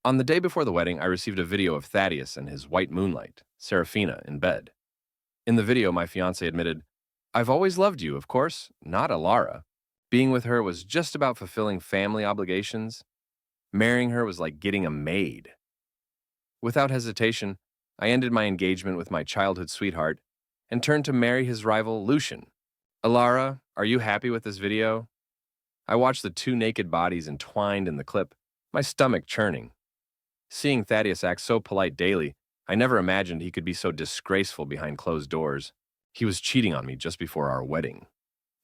On the day before the wedding, I received a video of Thaddeus and his white moonlight, Serafina, in bed. In the video, my fiance admitted, "I've always loved you, of course, not Alara. Being with her was just about fulfilling family obligations. Marrying her was like getting a maid." Without hesitation, I ended my engagement with my childhood sweetheart and turned to marry his rival, Lucian. Alara, are you happy with this video? I watched the two naked bodies entwined in the clip, my stomach churning. Seeing Thaddeus act so polite daily, I never imagined he could be so disgraceful behind closed doors. He was cheating on me just before our wedding.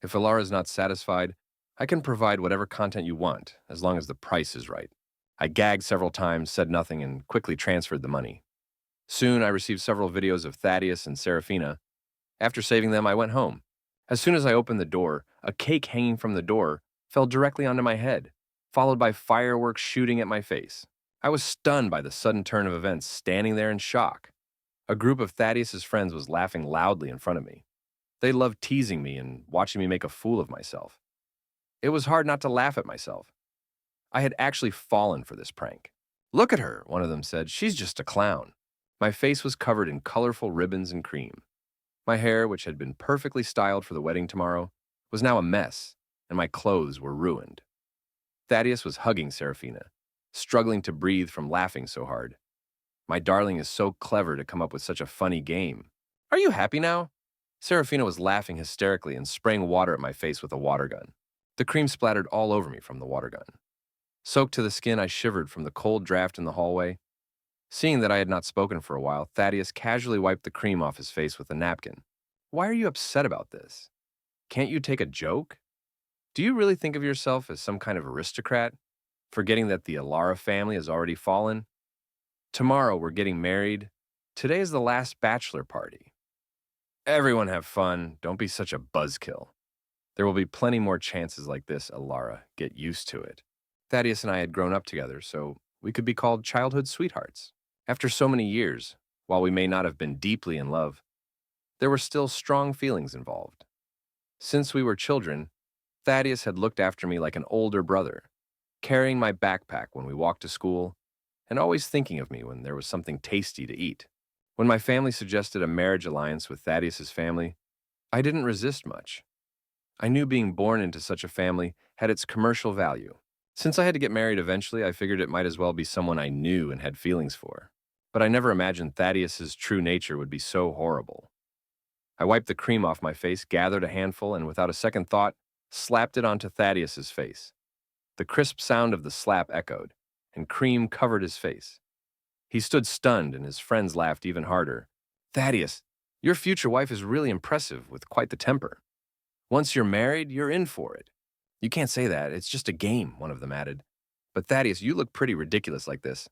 If Alara is not satisfied, I can provide whatever content you want, as long as the price is right. I gagged several times, said nothing, and quickly transferred the money. Soon, I received several videos of Thaddeus and Serafina. After saving them, I went home. As soon as I opened the door, a cake hanging from the door fell directly onto my head, followed by fireworks shooting at my face. I was stunned by the sudden turn of events, standing there in shock. A group of Thaddeus's friends was laughing loudly in front of me. They loved teasing me and watching me make a fool of myself. It was hard not to laugh at myself. I had actually fallen for this prank. "Look at her," one of them said. "She's just a clown." My face was covered in colorful ribbons and cream. My hair, which had been perfectly styled for the wedding tomorrow, was now a mess, and my clothes were ruined. Thaddeus was hugging Serafina, struggling to breathe from laughing so hard. My darling is so clever to come up with such a funny game. "Are you happy now?" Serafina was laughing hysterically and spraying water at my face with a water gun. The cream splattered all over me from the water gun. Soaked to the skin, I shivered from the cold draft in the hallway. Seeing that I had not spoken for a while, Thaddeus casually wiped the cream off his face with a napkin. "Why are you upset about this? Can't you take a joke? Do you really think of yourself as some kind of aristocrat, forgetting that the Alara family has already fallen? Tomorrow we're getting married. Today is the last bachelor party. Everyone have fun. Don't be such a buzzkill. There will be plenty more chances like this, Alara. Get used to it." Thaddeus and I had grown up together, so we could be called childhood sweethearts. After so many years, while we may not have been deeply in love, there were still strong feelings involved. Since we were children, Thaddeus had looked after me like an older brother, carrying my backpack when we walked to school, and always thinking of me when there was something tasty to eat. When my family suggested a marriage alliance with Thaddeus's family, I didn't resist much. I knew being born into such a family had its commercial value. Since I had to get married eventually, I figured it might as well be someone I knew and had feelings for. But I never imagined Thaddeus's true nature would be so horrible. I wiped the cream off my face, gathered a handful, and without a second thought, slapped it onto Thaddeus's face. The crisp sound of the slap echoed, and cream covered his face. He stood stunned, and his friends laughed even harder. "Thaddeus, your future wife is really impressive with quite the temper. Once you're married, you're in for it." "You can't say that. It's just a game," one of them added. "But Thaddeus, you look pretty ridiculous like this.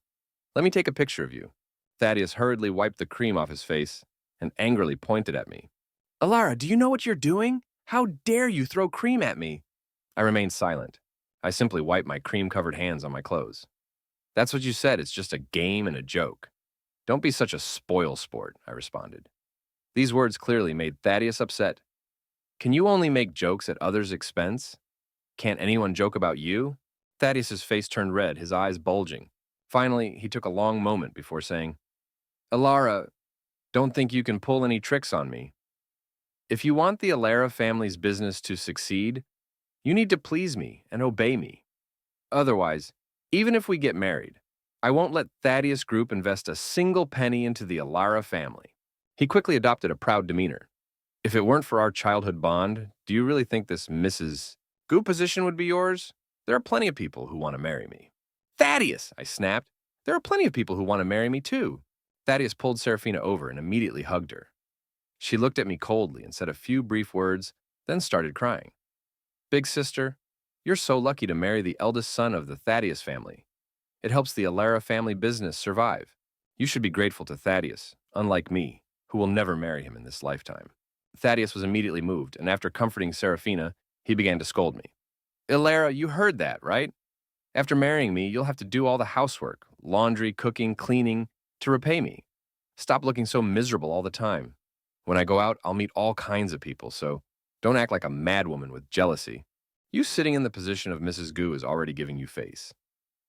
Let me take a picture of you." Thaddeus hurriedly wiped the cream off his face and angrily pointed at me. "Alara, do you know what you're doing? How dare you throw cream at me?" I remained silent. I simply wiped my cream-covered hands on my clothes. "That's what you said. It's just a game and a joke. Don't be such a spoil sport," I responded. These words clearly made Thaddeus upset. "Can you only make jokes at others' expense? Can't anyone joke about you?" Thaddeus's face turned red, his eyes bulging. Finally, he took a long moment before saying, "Alara, don't think you can pull any tricks on me. If you want the Alara family's business to succeed, you need to please me and obey me. Otherwise, even if we get married, I won't let Thaddeus Group invest a single penny into the Alara family." He quickly adopted a proud demeanor. "If it weren't for our childhood bond, do you really think this Mrs. Goop position would be yours? There are plenty of people who want to marry me." "Thaddeus," I snapped, "there are plenty of people who want to marry me too." Thaddeus pulled Serafina over and immediately hugged her. She looked at me coldly and said a few brief words, then started crying. "Big sister, you're so lucky to marry the eldest son of the Thaddeus family. It helps the Alara family business survive. You should be grateful to Thaddeus, unlike me, who will never marry him in this lifetime." Thaddeus was immediately moved, and after comforting Serafina, he began to scold me. "Alara, you heard that, right? After marrying me, you'll have to do all the housework, laundry, cooking, cleaning, to repay me. Stop looking so miserable all the time. When I go out, I'll meet all kinds of people, so don't act like a madwoman with jealousy. You sitting in the position of Mrs. Gu is already giving you face."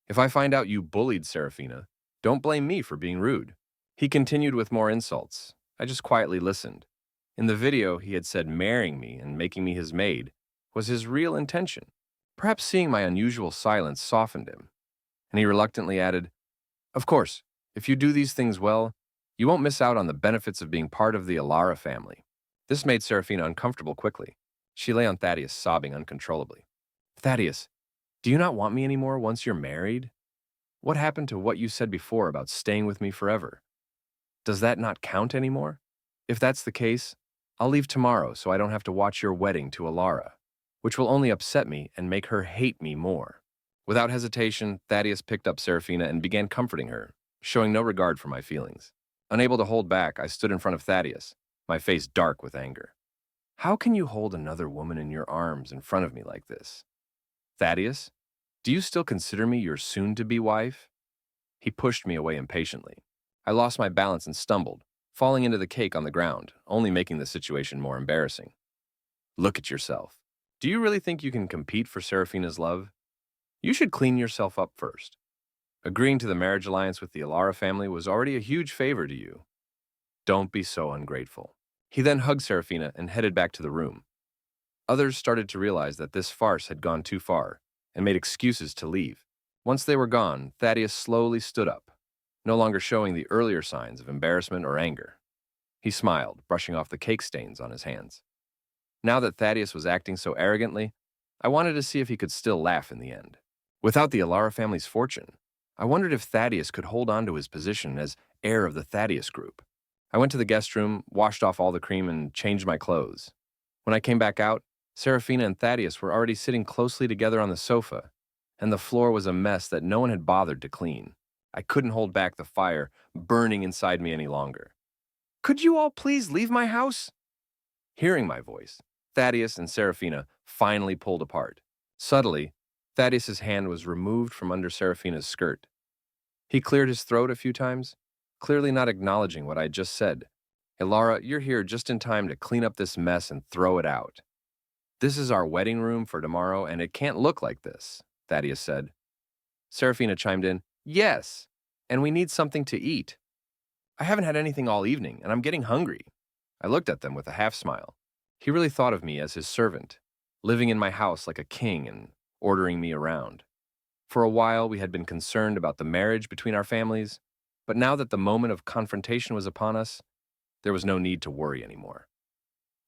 If I find out you bullied Serafina, don't blame me for being rude." He continued with more insults. I just quietly listened. In the video, he had said marrying me and making me his maid was his real intention. Perhaps seeing my unusual silence softened him, and he reluctantly added, "Of course, if you do these things well, you won't miss out on the benefits of being part of the Alara family." This made Serafina uncomfortable quickly. She lay on Thaddeus, sobbing uncontrollably. "Thaddeus, do you not want me anymore once you're married? What happened to what you said before about staying with me forever? Does that not count anymore? If that's the case, I'll leave tomorrow so I don't have to watch your wedding to Alara, which will only upset me and make her hate me more." Without hesitation, Thaddeus picked up Serafina and began comforting her, showing no regard for my feelings. Unable to hold back, I stood in front of Thaddeus, my face dark with anger. "How can you hold another woman in your arms in front of me like this? Thaddeus, do you still consider me your soon-to-be wife?" He pushed me away impatiently. I lost my balance and stumbled, falling into the cake on the ground, only making the situation more embarrassing. "Look at yourself. Do you really think you can compete for Serafina's love? You should clean yourself up first. Agreeing to the marriage alliance with the Alara family was already a huge favor to you. Don't be so ungrateful." He then hugged Serafina and headed back to the room. Others started to realize that this farce had gone too far and made excuses to leave. Once they were gone, Thaddeus slowly stood up, no longer showing the earlier signs of embarrassment or anger. He smiled, brushing off the cake stains on his hands. Now that Thaddeus was acting so arrogantly, I wanted to see if he could still laugh in the end. Without the Alara family's fortune, I wondered if Thaddeus could hold on to his position as heir of the Thaddeus group. I went to the guest room, washed off all the cream, and changed my clothes. When I came back out, Serafina and Thaddeus were already sitting closely together on the sofa, and the floor was a mess that no one had bothered to clean. I couldn't hold back the fire burning inside me any longer. "Could you all please leave my house?" Hearing my voice, Thaddeus and Serafina finally pulled apart. Subtly, Thaddeus's hand was removed from under Serafina's skirt. He cleared his throat a few times, clearly not acknowledging what I had just said. "Alara, you're here just in time to clean up this mess and throw it out. This is our wedding room for tomorrow, and it can't look like this," Thaddeus said. Serafina chimed in, "Yes, and we need something to eat. I haven't had anything all evening, and I'm getting hungry." I looked at them with a half-smile. He really thought of me as his servant, living in my house like a king and ordering me around. For a while, we had been concerned about the marriage between our families, but now that the moment of confrontation was upon us, there was no need to worry anymore.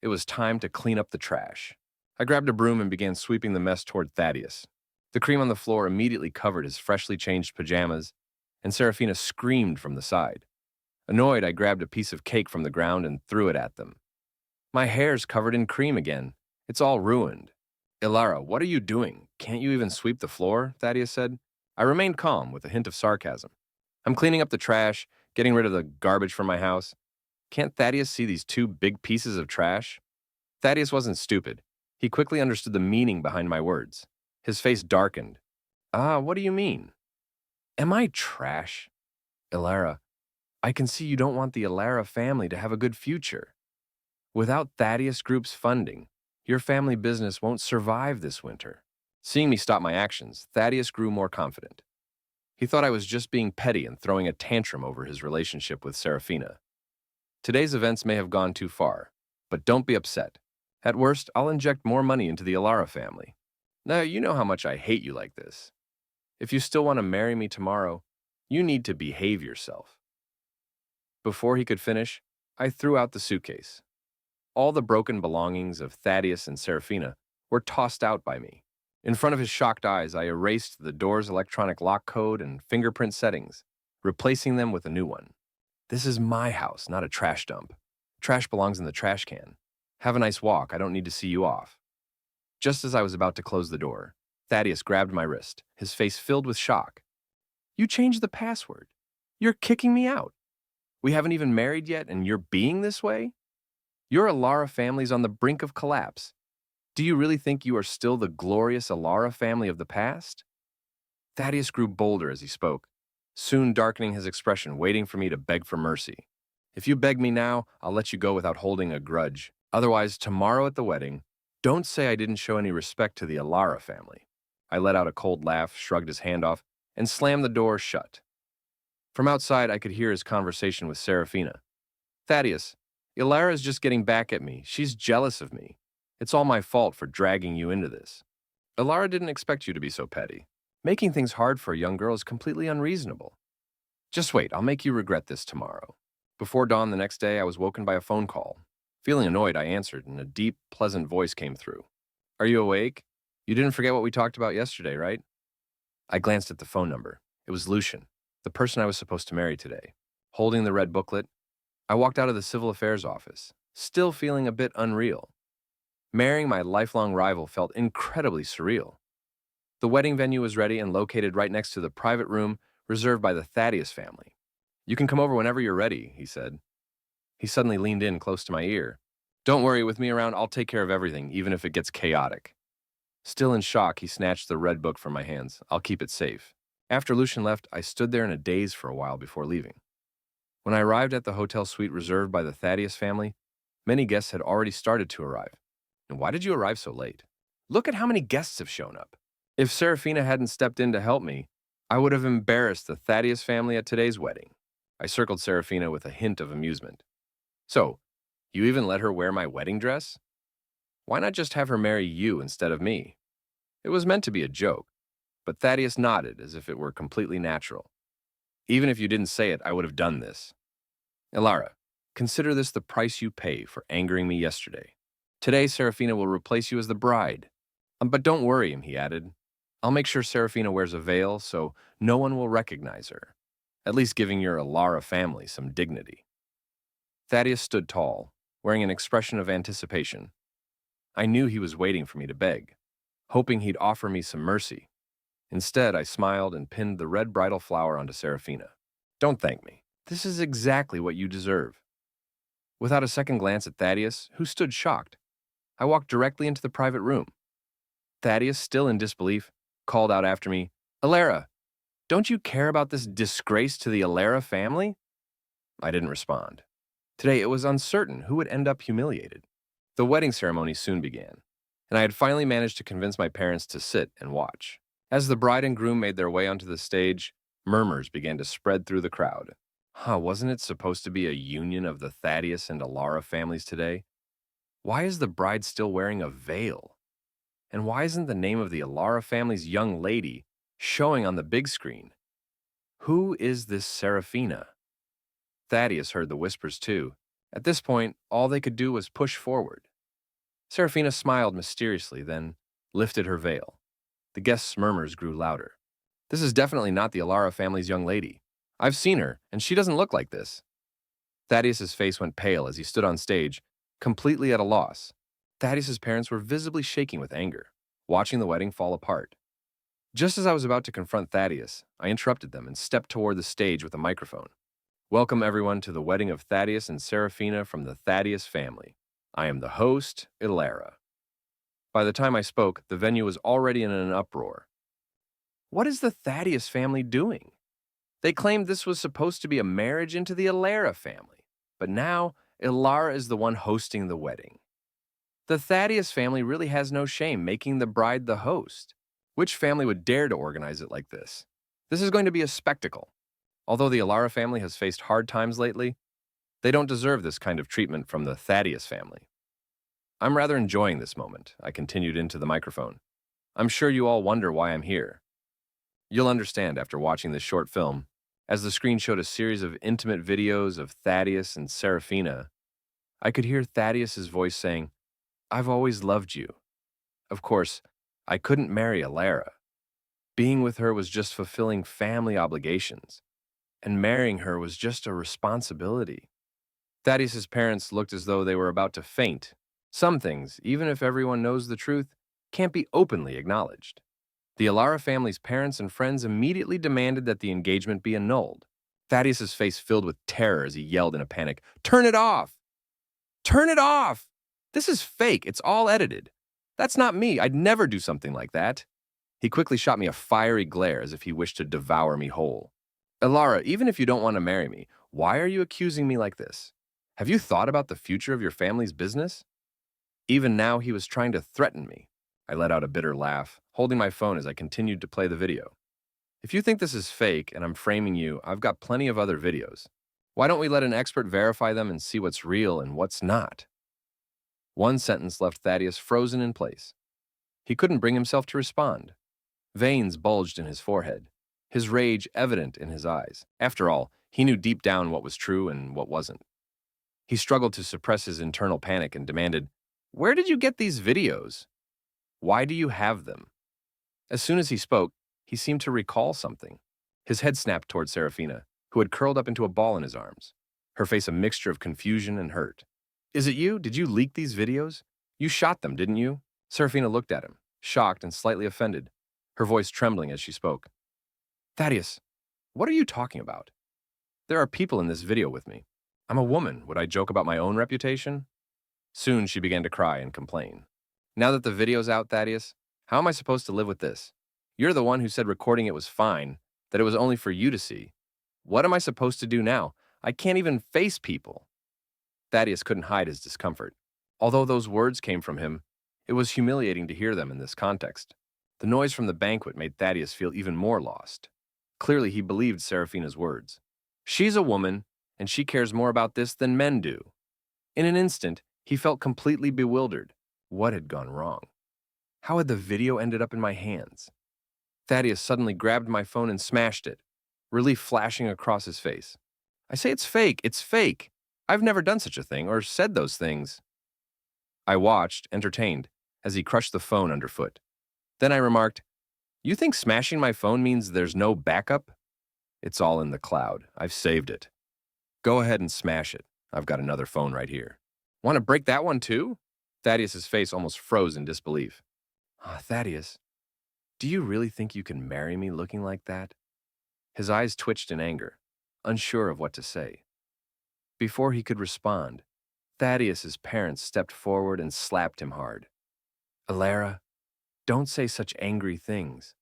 It was time to clean up the trash. I grabbed a broom and began sweeping the mess toward Thaddeus. The cream on the floor immediately covered his freshly changed pajamas, and Serafina screamed from the side. Annoyed, I grabbed a piece of cake from the ground and threw it at them. "My hair's covered in cream again. It's all ruined." "Alara, what are you doing? Can't you even sweep the floor?" Thaddeus said. I remained calm with a hint of sarcasm. "I'm cleaning up the trash, getting rid of the garbage from my house. Can't Thaddeus see these two big pieces of trash?" Thaddeus wasn't stupid. He quickly understood the meaning behind my words. His face darkened. What do you mean?" "Am I trash? Alara, I can see you don't want the Alara family to have a good future. Without Thaddeus Group's funding, your family business won't survive this winter." Seeing me stop my actions, Thaddeus grew more confident. He thought I was just being petty and throwing a tantrum over his relationship with Serafina. Today's events may have gone too far, but don't be upset. At worst, I'll inject more money into the Alara family. Now, you know how much I hate you like this. If you still want to marry me tomorrow, you need to behave yourself." Before he could finish, I threw out the suitcase. All the broken belongings of Thaddeus and Serafina were tossed out by me. In front of his shocked eyes, I erased the door's electronic lock code and fingerprint settings, replacing them with a new one. "This is my house, not a trash dump. Trash belongs in the trash can. Have a nice walk. I don't need to see you off." Just as I was about to close the door, Thaddeus grabbed my wrist, his face filled with shock. "You changed the password. You're kicking me out. We haven't even married yet, and you're being this way? Your Alara family's on the brink of collapse. Do you really think you are still the glorious Alara family of the past?" Thaddeus grew bolder as he spoke, soon darkening his expression, waiting for me to beg for mercy. "If you beg me now, I'll let you go without holding a grudge. Otherwise, tomorrow at the wedding, don't say I didn't show any respect to the Alara family." I let out a cold laugh, shrugged his hand off, and slammed the door shut. From outside, I could hear his conversation with Serafina. Thaddeus, Ilara's just getting back at me. She's jealous of me. It's all my fault for dragging you into this. Ilara didn't expect you to be so petty. Making things hard for a young girl is completely unreasonable. Just wait, I'll make you regret this tomorrow. Before dawn the next day, I was woken by a phone call. Feeling annoyed, I answered, and a deep, pleasant voice came through. Are you awake? You didn't forget what we talked about yesterday, right? I glanced at the phone number. It was Lucian, the person I was supposed to marry today. Holding the red booklet, I walked out of the civil affairs office, still feeling a bit unreal. Marrying my lifelong rival felt incredibly surreal. The wedding venue was ready and located right next to the private room reserved by the Thaddeus family. You can come over whenever you're ready, he said. He suddenly leaned in close to my ear. Don't worry, with me around, I'll take care of everything, even if it gets chaotic. Still in shock, he snatched the red book from my hands. I'll keep it safe. After Lucian left, I stood there in a daze for a while before leaving. When I arrived at the hotel suite reserved by the Thaddeus family, many guests had already started to arrive. And why did you arrive so late? Look at how many guests have shown up. If Serafina hadn't stepped in to help me, I would have embarrassed the Thaddeus family at today's wedding. I circled Serafina with a hint of amusement. So, you even let her wear my wedding dress? Why not just have her marry you instead of me? It was meant to be a joke, but Thaddeus nodded as if it were completely natural. Even if you didn't say it, I would have done this. Ilara, consider this the price you pay for angering me yesterday. Today, Serafina will replace you as the bride. But don't worry, he added. I'll make sure Serafina wears a veil so no one will recognize her, at least giving your Ilara family some dignity. Thaddeus stood tall, wearing an expression of anticipation. I knew he was waiting for me to beg, hoping he'd offer me some mercy. Instead, I smiled and pinned the red bridal flower onto Serafina. Don't thank me. This is exactly what you deserve. Without a second glance at Thaddeus, who stood shocked, I walked directly into the private room. Thaddeus, still in disbelief, called out after me, Ilara, don't you care about this disgrace to the Ilara family? I didn't respond. Today, it was uncertain who would end up humiliated. The wedding ceremony soon began, and I had finally managed to convince my parents to sit and watch. As the bride and groom made their way onto the stage, murmurs began to spread through the crowd. Wasn't it supposed to be a union of the Thaddeus and Ilara families today? Why is the bride still wearing a veil? And why isn't the name of the Ilara family's young lady showing on the big screen? Who is this Serafina? Thaddeus heard the whispers too. At this point, all they could do was push forward. Serafina smiled mysteriously, then lifted her veil. The guests' murmurs grew louder. This is definitely not the Ilara family's young lady. I've seen her, and she doesn't look like this. Thaddeus's face went pale as he stood on stage, completely at a loss. Thaddeus's parents were visibly shaking with anger, watching the wedding fall apart. Just as I was about to confront Thaddeus, I interrupted them and stepped toward the stage with a microphone. Welcome everyone to the wedding of Thaddeus and Serafina from the Thaddeus family. I am the host, Ilara. By the time I spoke, the venue was already in an uproar. What is the Thaddeus family doing? They claimed this was supposed to be a marriage into the Ilara family, but now Ilara is the one hosting the wedding. The Thaddeus family really has no shame making the bride the host. Which family would dare to organize it like this? This is going to be a spectacle. Although the Ilara family has faced hard times lately, they don't deserve this kind of treatment from the Thaddeus family. I'm rather enjoying this moment, I continued into the microphone. I'm sure you all wonder why I'm here. You'll understand after watching this short film, as the screen showed a series of intimate videos of Thaddeus and Serafina. I could hear Thaddeus's voice saying, I've always loved you. Of course, I couldn't marry Ilara. Being with her was just fulfilling family obligations, and marrying her was just a responsibility. Thaddeus's parents looked as though they were about to faint. Some things, even if everyone knows the truth, can't be openly acknowledged. The Ilara family's parents and friends immediately demanded that the engagement be annulled. Thaddeus's face filled with terror as he yelled in a panic, Turn it off! Turn it off! This is fake. It's all edited. That's not me. I'd never do something like that. He quickly shot me a fiery glare as if he wished to devour me whole. Ilara, even if you don't want to marry me, why are you accusing me like this? Have you thought about the future of your family's business? Even now, he was trying to threaten me. I let out a bitter laugh, holding my phone as I continued to play the video. If you think this is fake and I'm framing you, I've got plenty of other videos. Why don't we let an expert verify them and see what's real and what's not? One sentence left Thaddeus frozen in place. He couldn't bring himself to respond. Veins bulged in his forehead, his rage evident in his eyes. After all, he knew deep down what was true and what wasn't. He struggled to suppress his internal panic and demanded, "Where did you get these videos? Why do you have them?" As soon as he spoke, he seemed to recall something. His head snapped toward Serafina, who had curled up into a ball in his arms, her face a mixture of confusion and hurt. "Is it you? Did you leak these videos? You shot them, didn't you?" Serafina looked at him, shocked and slightly offended, her voice trembling as she spoke. "Thaddeus, what are you talking about? There are people in this video with me. I'm a woman. Would I joke about my own reputation?" Soon she began to cry and complain. "Now that the video's out, Thaddeus, how am I supposed to live with this? You're the one who said recording it was fine, that it was only for you to see. What am I supposed to do now? I can't even face people." Thaddeus couldn't hide his discomfort. Although those words came from him, it was humiliating to hear them in this context. The noise from the banquet made Thaddeus feel even more lost. Clearly, he believed Serafina's words. She's a woman, and she cares more about this than men do. In an instant, he felt completely bewildered. What had gone wrong? How had the video ended up in my hands? Thaddeus suddenly grabbed my phone and smashed it, relief flashing across his face. "I say it's fake, it's fake. I've never done such a thing or said those things." I watched, entertained, as he crushed the phone underfoot. Then I remarked, "You think smashing my phone means there's no backup?" "It's all in the cloud. I've saved it. Go ahead and smash it. I've got another phone right here." "Want to break that one too?" Thaddeus's face almost froze in disbelief. Thaddeus, do you really think you can marry me looking like that?" His eyes twitched in anger, unsure of what to say. Before he could respond, Thaddeus's parents stepped forward and slapped him hard. "Alara, don't say such angry things.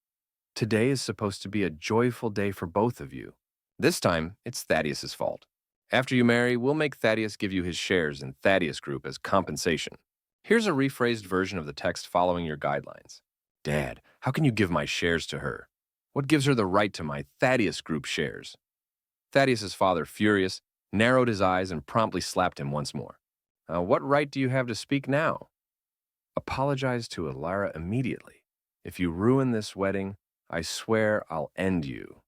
Today is supposed to be a joyful day for both of you. This time, it's Thaddeus's fault. After you marry, we'll make Thaddeus give you his shares in Thaddeus Group as compensation." Here's a rephrased version of the text following your guidelines. "Dad, how can you give my shares to her? What gives her the right to my Thaddeus Group shares?" Thaddeus's father, furious, narrowed his eyes and promptly slapped him once more. "What right do you have to speak now? Apologize to Alara immediately. If you ruin this wedding, I swear I'll end you."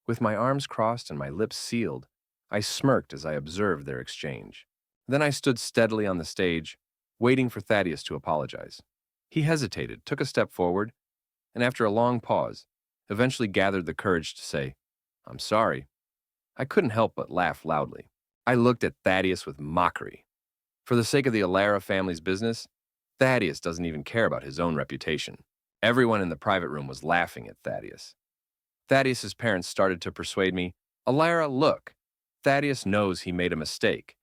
With my arms crossed and my lips sealed, I smirked as I observed their exchange. Then I stood steadily on the stage, waiting for Thaddeus to apologize. He hesitated, took a step forward, and after a long pause, eventually gathered the courage to say, "I'm sorry." I couldn't help but laugh loudly. I looked at Thaddeus with mockery. For the sake of the Alara family's business, Thaddeus doesn't even care about his own reputation. Everyone in the private room was laughing at Thaddeus. Thaddeus's parents started to persuade me, "Alara, look, Thaddeus knows he made a mistake.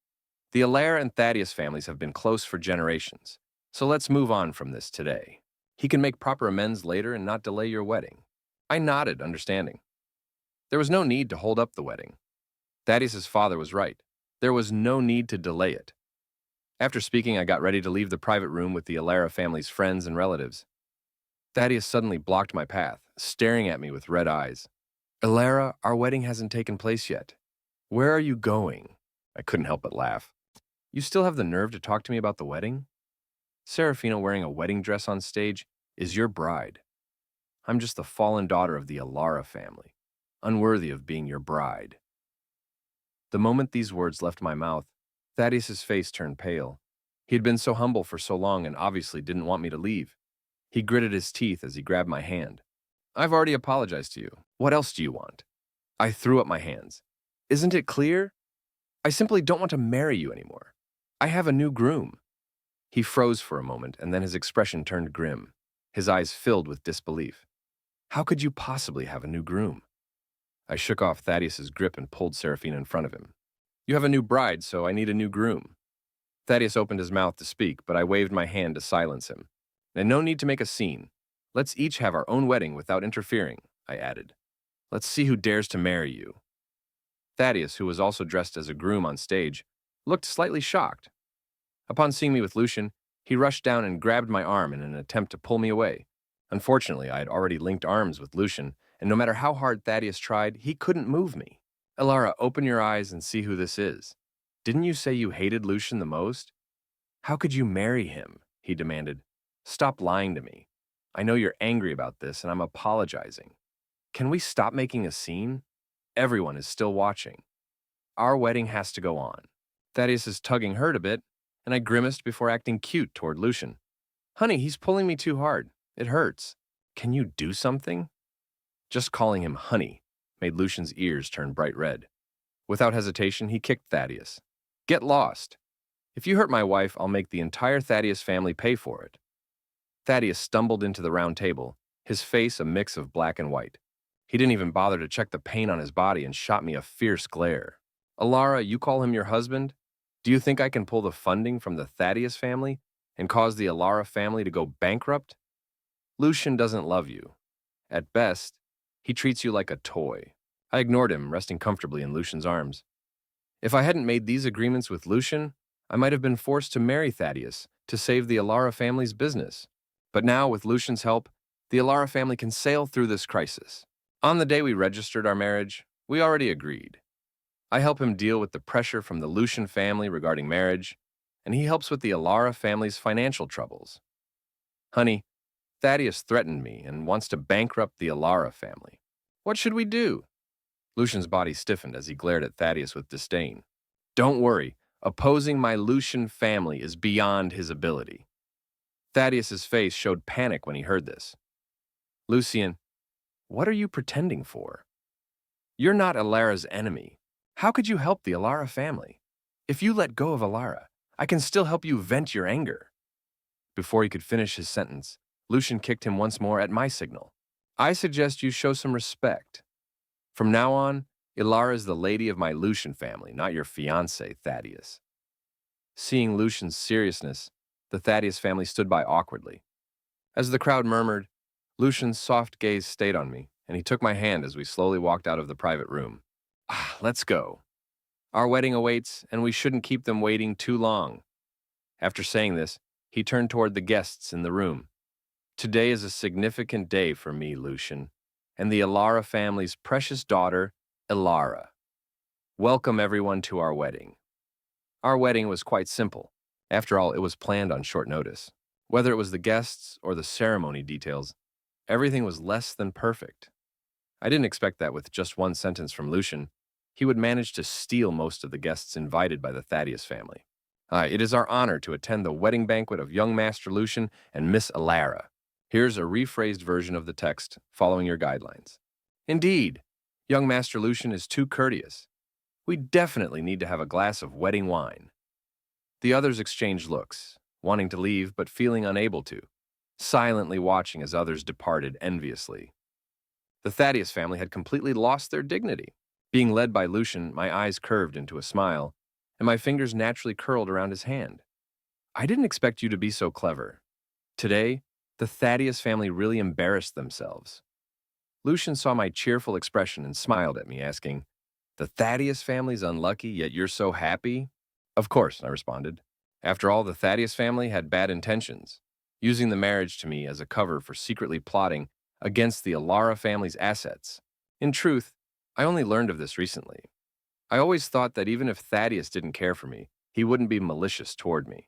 The Alara and Thaddeus families have been close for generations, so let's move on from this today. He can make proper amends later and not delay your wedding." I nodded, understanding. There was no need to hold up the wedding. Thaddeus's father was right. There was no need to delay it. After speaking, I got ready to leave the private room with the Alara family's friends and relatives. Thaddeus suddenly blocked my path, staring at me with red eyes. "Alara, our wedding hasn't taken place yet. Where are you going?" I couldn't help but laugh. "You still have the nerve to talk to me about the wedding? Serafina wearing a wedding dress on stage is your bride. I'm just the fallen daughter of the Alara family, unworthy of being your bride." The moment these words left my mouth, Thaddeus's face turned pale. He had been so humble for so long and obviously didn't want me to leave. He gritted his teeth as he grabbed my hand. "I've already apologized to you. What else do you want?" I threw up my hands. "Isn't it clear? I simply don't want to marry you anymore. I have a new groom." He froze for a moment, and then his expression turned grim, his eyes filled with disbelief. "How could you possibly have a new groom?" I shook off Thaddeus's grip and pulled Serafina in front of him. "You have a new bride, so I need a new groom." Thaddeus opened his mouth to speak, but I waved my hand to silence him. "And no need to make a scene. Let's each have our own wedding without interfering," I added. "Let's see who dares to marry you." Thaddeus, who was also dressed as a groom on stage, looked slightly shocked. Upon seeing me with Lucian, he rushed down and grabbed my arm in an attempt to pull me away. Unfortunately, I had already linked arms with Lucian, and no matter how hard Thaddeus tried, he couldn't move me. Elara, open your eyes and see who this is. Didn't you say you hated Lucian the most? How could you marry him? He demanded. Stop lying to me. I know you're angry about this, and I'm apologizing. Can we stop making a scene? Everyone is still watching. Our wedding has to go on. Thaddeus's tugging hurt a bit, and I grimaced before acting cute toward Lucian. Honey, he's pulling me too hard. It hurts. Can you do something? Just calling him honey made Lucian's ears turn bright red. Without hesitation, he kicked Thaddeus. Get lost. If you hurt my wife, I'll make the entire Thaddeus family pay for it. Thaddeus stumbled into the round table, his face a mix of black and white. He didn't even bother to check the pain on his body and shot me a fierce glare. Elara, you call him your husband? Do you think I can pull the funding from the Thaddeus family and cause the Elara family to go bankrupt? Lucian doesn't love you. At best, he treats you like a toy. I ignored him, resting comfortably in Lucian's arms. If I hadn't made these agreements with Lucian, I might have been forced to marry Thaddeus to save the Elara family's business. But now, with Lucian's help, the Elara family can sail through this crisis. On the day we registered our marriage, we already agreed. I help him deal with the pressure from the Lucian family regarding marriage, and he helps with the Elara family's financial troubles. Honey, Thaddeus threatened me and wants to bankrupt the Elara family. What should we do? Lucian's body stiffened as he glared at Thaddeus with disdain. Don't worry, opposing my Lucian family is beyond his ability. Thaddeus's face showed panic when he heard this. Lucian, what are you pretending for? You're not Elara's enemy. How could you help the Elara family? If you let go of Elara, I can still help you vent your anger. Before he could finish his sentence, Lucian kicked him once more at my signal. I suggest you show some respect. From now on, Elara is the lady of my Lucian family, not your fiancé, Thaddeus. Seeing Lucian's seriousness, the Thaddeus family stood by awkwardly. As the crowd murmured, Lucian's soft gaze stayed on me, and he took my hand as we slowly walked out of the private room. Let's go. Our wedding awaits, and we shouldn't keep them waiting too long. After saying this, he turned toward the guests in the room. Today is a significant day for me, Lucian, and the Elara family's precious daughter, Elara. Welcome everyone to our wedding. Our wedding was quite simple. After all, it was planned on short notice. Whether it was the guests or the ceremony details, everything was less than perfect. I didn't expect that with just one sentence from Lucian, he would manage to steal most of the guests invited by the Thaddeus family. It is our honor to attend the wedding banquet of young Master Lucian and Miss Elara. Here's a rephrased version of the text, following your guidelines. Indeed, young Master Lucian is too courteous. We definitely need to have a glass of wedding wine. The others exchanged looks, wanting to leave but feeling unable to, silently watching as others departed enviously. The Thaddeus family had completely lost their dignity. Being led by Lucian, my eyes curved into a smile, and my fingers naturally curled around his hand. I didn't expect you to be so clever. Today, the Thaddeus family really embarrassed themselves. Lucian saw my cheerful expression and smiled at me, asking, The Thaddeus family's unlucky, yet you're so happy? Of course, I responded. After all, the Thaddeus family had bad intentions, using the marriage to me as a cover for secretly plotting against the Elara family's assets. In truth, I only learned of this recently. I always thought that even if Thaddeus didn't care for me, he wouldn't be malicious toward me.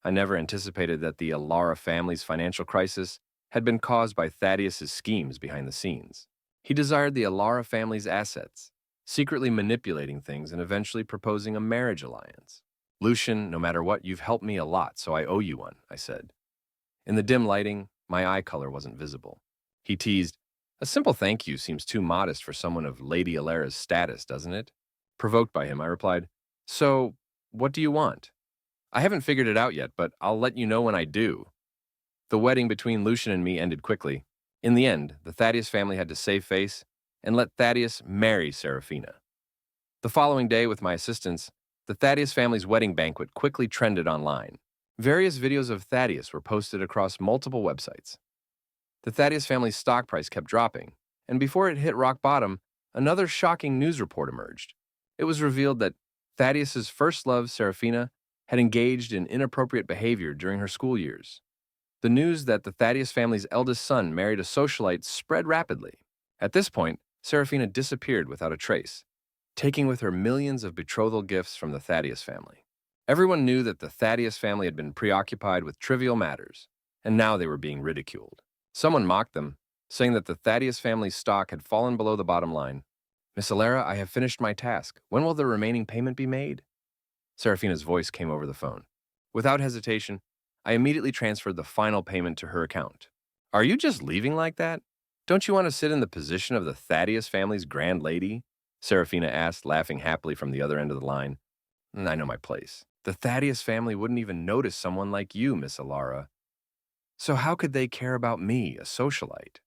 I never anticipated that the Elara family's financial crisis had been caused by Thaddeus's schemes behind the scenes. He desired the Elara family's assets, secretly manipulating things and eventually proposing a marriage alliance. Lucian, no matter what, you've helped me a lot, so I owe you one, I said. In the dim lighting, my eye color wasn't visible. He teased, A simple thank you seems too modest for someone of Lady Elara's status, doesn't it? Provoked by him, I replied, So, what do you want? I haven't figured it out yet, but I'll let you know when I do. The wedding between Lucian and me ended quickly. In the end, the Thaddeus family had to save face and let Thaddeus marry Serafina. The following day, with my assistance, the Thaddeus family's wedding banquet quickly trended online. Various videos of Thaddeus were posted across multiple websites. The Thaddeus family's stock price kept dropping, and before it hit rock bottom, another shocking news report emerged. It was revealed that Thaddeus's first love, Serafina, had engaged in inappropriate behavior during her school years. The news that the Thaddeus family's eldest son married a socialite spread rapidly. At this point, Serafina disappeared without a trace, taking with her millions of betrothal gifts from the Thaddeus family. Everyone knew that the Thaddeus family had been preoccupied with trivial matters, and now they were being ridiculed. Someone mocked them, saying that the Thaddeus family's stock had fallen below the bottom line. Miss Alara, I have finished my task. When will the remaining payment be made? Serafina's voice came over the phone. Without hesitation, I immediately transferred the final payment to her account. Are you just leaving like that? Don't you want to sit in the position of the Thaddeus family's grand lady? Serafina asked, laughing happily from the other end of the line. I know my place. The Thaddeus family wouldn't even notice someone like you, Miss Alara. So how could they care about me, a socialite?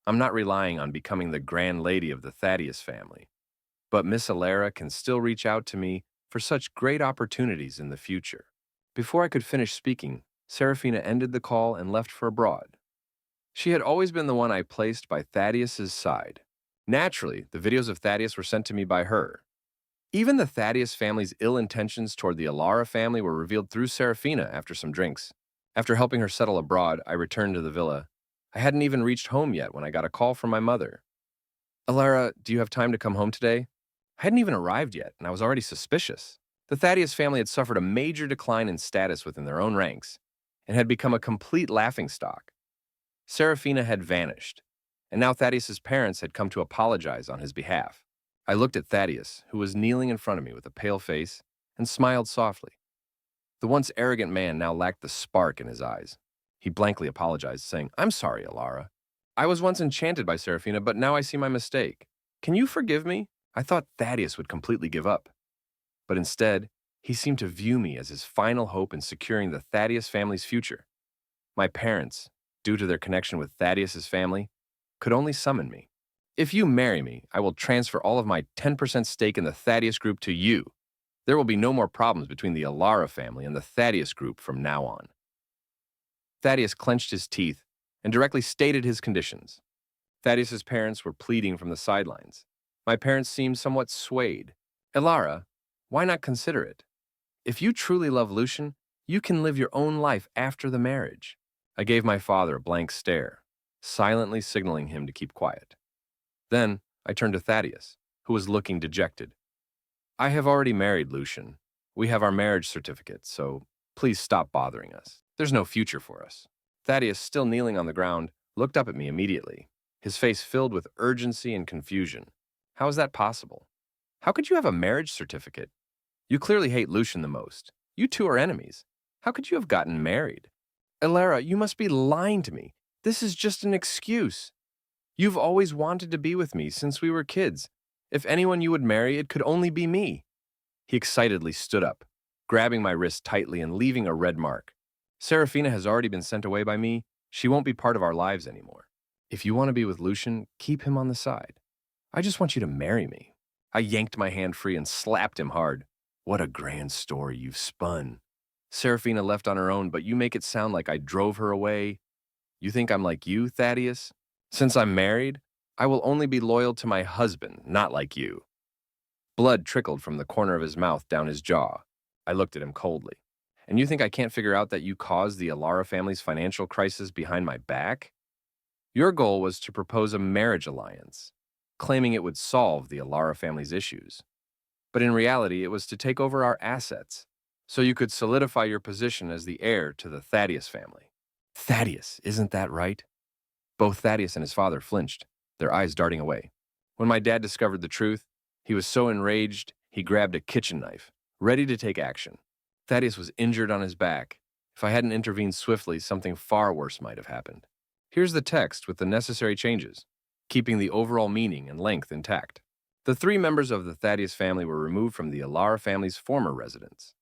I'm not relying on becoming the grand lady of the Thaddeus family, but Miss Alara can still reach out to me for such great opportunities in the future. Before I could finish speaking, Serafina ended the call and left for abroad. She had always been the one I placed by Thaddeus's side. Naturally, the videos of Thaddeus were sent to me by her. Even the Thaddeus family's ill intentions toward the Alara family were revealed through Serafina after some drinks. After helping her settle abroad, I returned to the villa. I hadn't even reached home yet when I got a call from my mother. Alara, do you have time to come home today? I hadn't even arrived yet, and I was already suspicious. The Thaddeus family had suffered a major decline in status within their own ranks and had become a complete laughingstock. Serafina had vanished, and now Thaddeus's parents had come to apologize on his behalf. I looked at Thaddeus, who was kneeling in front of me with a pale face, and smiled softly. The once arrogant man now lacked the spark in his eyes. He blankly apologized, saying, I'm sorry, Alara. I was once enchanted by Serafina, but now I see my mistake. Can you forgive me? I thought Thaddeus would completely give up. But instead, he seemed to view me as his final hope in securing the Thaddeus family's future. My parents, due to their connection with Thaddeus's family, could only summon me. If you marry me, I will transfer all of my 10% stake in the Thaddeus group to you. There will be no more problems between the Alara family and the Thaddeus group from now on. Thaddeus clenched his teeth and directly stated his conditions. Thaddeus's parents were pleading from the sidelines. My parents seemed somewhat swayed. Alara, why not consider it? If you truly love Lucian, you can live your own life after the marriage. I gave my father a blank stare, silently signaling him to keep quiet. Then I turned to Thaddeus, who was looking dejected. I have already married Lucian. We have our marriage certificate, so please stop bothering us. There's no future for us. Thaddeus, still kneeling on the ground, looked up at me immediately, his face filled with urgency and confusion. How is that possible? How could you have a marriage certificate? You clearly hate Lucian the most. You two are enemies. How could you have gotten married? Alara, you must be lying to me. This is just an excuse. You've always wanted to be with me since we were kids. If anyone you would marry, it could only be me. He excitedly stood up, grabbing my wrist tightly and leaving a red mark. Serafina has already been sent away by me. She won't be part of our lives anymore. If you want to be with Lucian, keep him on the side. I just want you to marry me. I yanked my hand free and slapped him hard. What a grand story you've spun. Serafina left on her own, but you make it sound like I drove her away. You think I'm like you, Thaddeus? Since I'm married, I will only be loyal to my husband, not like you. Blood trickled from the corner of his mouth down his jaw. I looked at him coldly. And you think I can't figure out that you caused the Alara family's financial crisis behind my back? Your goal was to propose a marriage alliance, claiming it would solve the Alara family's issues. But in reality, it was to take over our assets, so you could solidify your position as the heir to the Thaddeus family. Thaddeus, isn't that right? Both Thaddeus and his father flinched, their eyes darting away. When my dad discovered the truth, he was so enraged, he grabbed a kitchen knife, ready to take action. Thaddeus was injured on his back. If I hadn't intervened swiftly, something far worse might have happened. Here's the text with the necessary changes, keeping the overall meaning and length intact. The 3 members of the Thaddeus family were removed from the Alara family's former residence.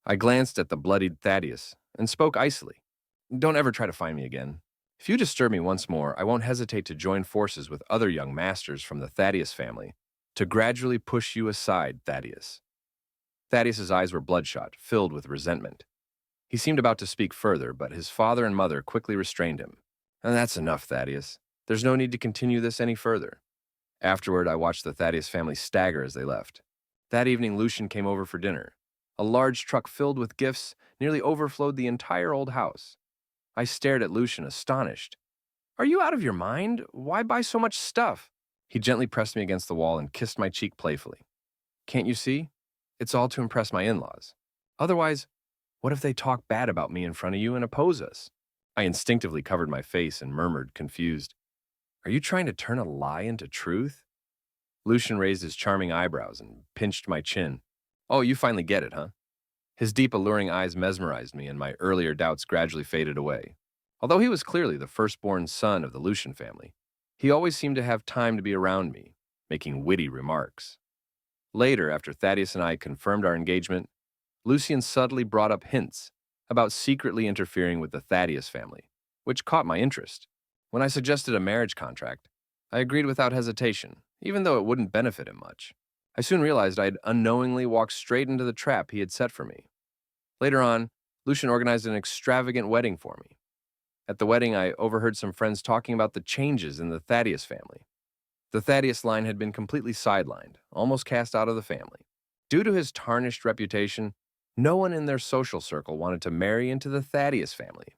I glanced at the bloodied Thaddeus and spoke icily. Don't ever try to find me again. If you disturb me once more, I won't hesitate to join forces with other young masters from the Thaddeus family to gradually push you aside, Thaddeus. Thaddeus's eyes were bloodshot, filled with resentment. He seemed about to speak further, but his father and mother quickly restrained him. And that's enough, Thaddeus. There's no need to continue this any further. Afterward, I watched the Thaddeus family stagger as they left. That evening, Lucian came over for dinner. A large truck filled with gifts nearly overflowed the entire old house. I stared at Lucian, astonished. Are you out of your mind? Why buy so much stuff? He gently pressed me against the wall and kissed my cheek playfully. Can't you see? It's all to impress my in-laws. Otherwise, what if they talk bad about me in front of you and oppose us? I instinctively covered my face and murmured, confused, Are you trying to turn a lie into truth? Lucian raised his charming eyebrows and pinched my chin. Oh, you finally get it, huh? His deep, alluring eyes mesmerized me, and my earlier doubts gradually faded away. Although he was clearly the firstborn son of the Lucian family, he always seemed to have time to be around me, making witty remarks. Later, after Thaddeus and I confirmed our engagement, Lucian subtly brought up hints about secretly interfering with the Thaddeus family, which caught my interest. When I suggested a marriage contract, I agreed without hesitation, even though it wouldn't benefit him much. I soon realized I'd unknowingly walked straight into the trap he had set for me. Later on, Lucian organized an extravagant wedding for me. At the wedding, I overheard some friends talking about the changes in the Thaddeus family. The Thaddeus line had been completely sidelined, almost cast out of the family. Due to his tarnished reputation, no one in their social circle wanted to marry into the Thaddeus family,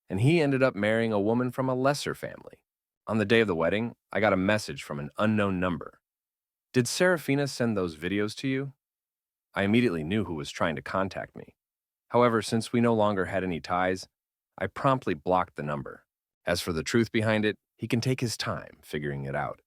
and he ended up marrying a woman from a lesser family. On the day of the wedding, I got a message from an unknown number. Did Serafina send those videos to you? I immediately knew who was trying to contact me. However, since we no longer had any ties, I promptly blocked the number. As for the truth behind it, he can take his time figuring it out.